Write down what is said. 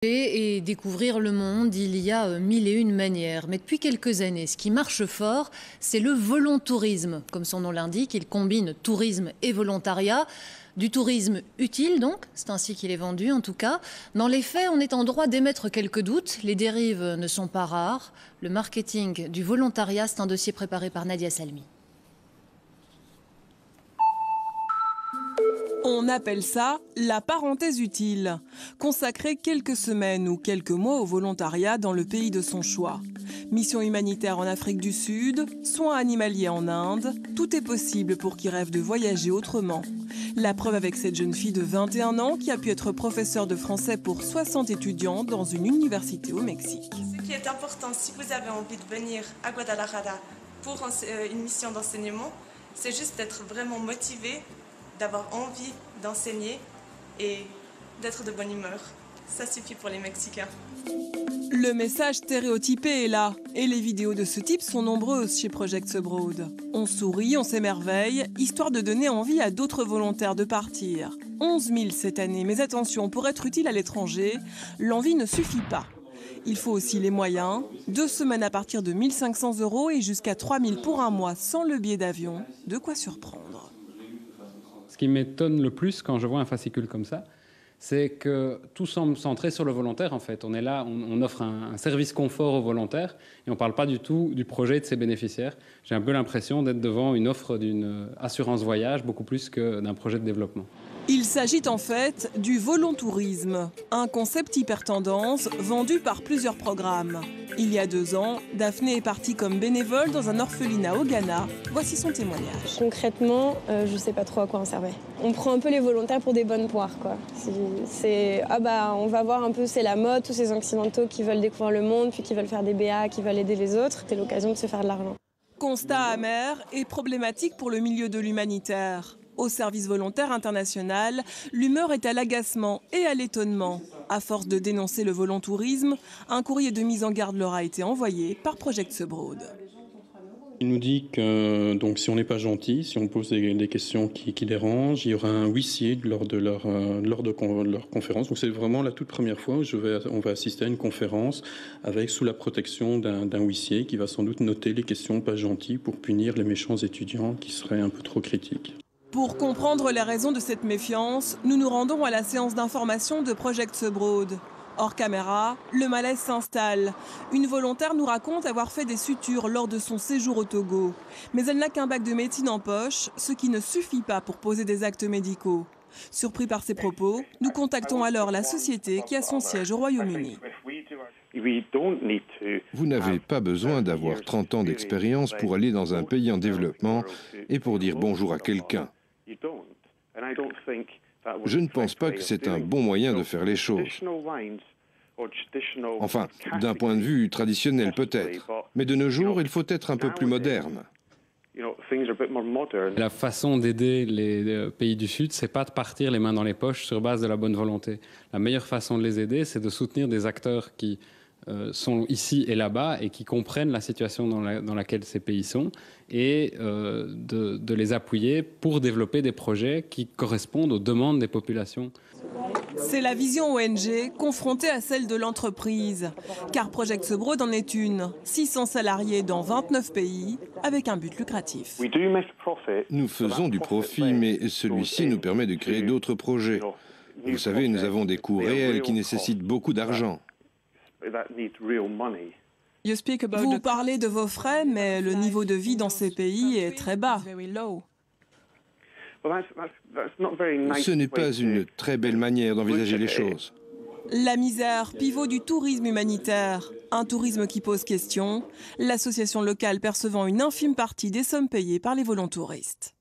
Et découvrir le monde, il y a mille et une manières. Mais depuis quelques années, ce qui marche fort, c'est le volontourisme. Comme son nom l'indique, il combine tourisme et volontariat. Du tourisme utile donc, c'est ainsi qu'il est vendu en tout cas. Dans les faits, on est en droit d'émettre quelques doutes. Les dérives ne sont pas rares. Le marketing du volontariat, c'est un dossier préparé par Nadia Salmi. On appelle ça la parenthèse utile. Consacrer quelques semaines ou quelques mois au volontariat dans le pays de son choix. Mission humanitaire en Afrique du Sud, soins animaliers en Inde, tout est possible pour qui rêve de voyager autrement. La preuve avec cette jeune fille de 21 ans qui a pu être professeure de français pour 60 étudiants dans une université au Mexique. Ce qui est important, si vous avez envie de venir à Guadalajara pour une mission d'enseignement, c'est juste d'être vraiment motivé, d'avoir envie d'enseigner et d'être de bonne humeur. Ça suffit pour les Mexicains. Le message stéréotypé est là, et les vidéos de ce type sont nombreuses chez Project Abroad. On sourit, on s'émerveille, histoire de donner envie à d'autres volontaires de partir. 11 000 cette année, mais attention, pour être utile à l'étranger, l'envie ne suffit pas. Il faut aussi les moyens, 2 semaines à partir de 1 500 € et jusqu'à 3 000 pour un mois sans le billet d'avion, de quoi surprendre. Ce qui m'étonne le plus quand je vois un fascicule comme ça, c'est que tout semble centré sur le volontaire en fait. On est là, on offre un service confort aux volontaires et on ne parle pas du tout du projet et de ses bénéficiaires. J'ai un peu l'impression d'être devant une offre d'une assurance voyage beaucoup plus que d'un projet de développement. Il s'agit en fait du volontourisme, un concept hyper tendance vendu par plusieurs programmes. Il y a 2 ans, Daphné est partie comme bénévole dans un orphelinat au Ghana. Voici son témoignage. Concrètement, je ne sais pas trop à quoi on servait. On prend un peu les volontaires pour des bonnes poires, quoi. On va voir un peu, c'est la mode, tous ces occidentaux qui veulent découvrir le monde, puis qui veulent faire des BA, qui veulent aider les autres. C'est l'occasion de se faire de l'argent. Constat amer et problématique pour le milieu de l'humanitaire. Au service volontaire international, l'humeur est à l'agacement et à l'étonnement. À force de dénoncer le volontourisme, un courrier de mise en garde leur a été envoyé par Project Abroad. Il nous dit que donc, si on n'est pas gentil, si on pose des questions qui dérangent, il y aura un huissier lors de leur conférence. Donc c'est vraiment la toute première fois où on va assister à une conférence avec sous la protection d'un huissier qui va sans doute noter les questions pas gentilles pour punir les méchants étudiants qui seraient un peu trop critiques. Pour comprendre les raisons de cette méfiance, nous nous rendons à la séance d'information de Project Abroad. Hors caméra, le malaise s'installe. Une volontaire nous raconte avoir fait des sutures lors de son séjour au Togo. Mais elle n'a qu'un bac de médecine en poche, ce qui ne suffit pas pour poser des actes médicaux. Surpris par ces propos, nous contactons alors la société qui a son siège au Royaume-Uni. Vous n'avez pas besoin d'avoir 30 ans d'expérience pour aller dans un pays en développement et pour dire bonjour à quelqu'un. Je ne pense pas que c'est un bon moyen de faire les choses. Enfin, d'un point de vue traditionnel peut-être. Mais de nos jours, il faut être un peu plus moderne. La façon d'aider les pays du Sud, c'est pas de partir les mains dans les poches sur base de la bonne volonté. La meilleure façon de les aider, c'est de soutenir des acteurs qui sont ici et là-bas et qui comprennent la situation dans laquelle ces pays sont et de les appuyer pour développer des projets qui correspondent aux demandes des populations. C'est la vision ONG confrontée à celle de l'entreprise. Car Project Abroad en est une. 600 salariés dans 29 pays avec un but lucratif. Nous faisons du profit, mais celui-ci nous permet de créer d'autres projets. Vous savez, nous avons des coûts réels qui nécessitent beaucoup d'argent. Vous parlez de vos frais, mais le niveau de vie dans ces pays est très bas. Ce n'est pas une très belle manière d'envisager les choses. La misère, pivot du tourisme humanitaire. Un tourisme qui pose question, l'association locale percevant une infime partie des sommes payées par les volontouristes.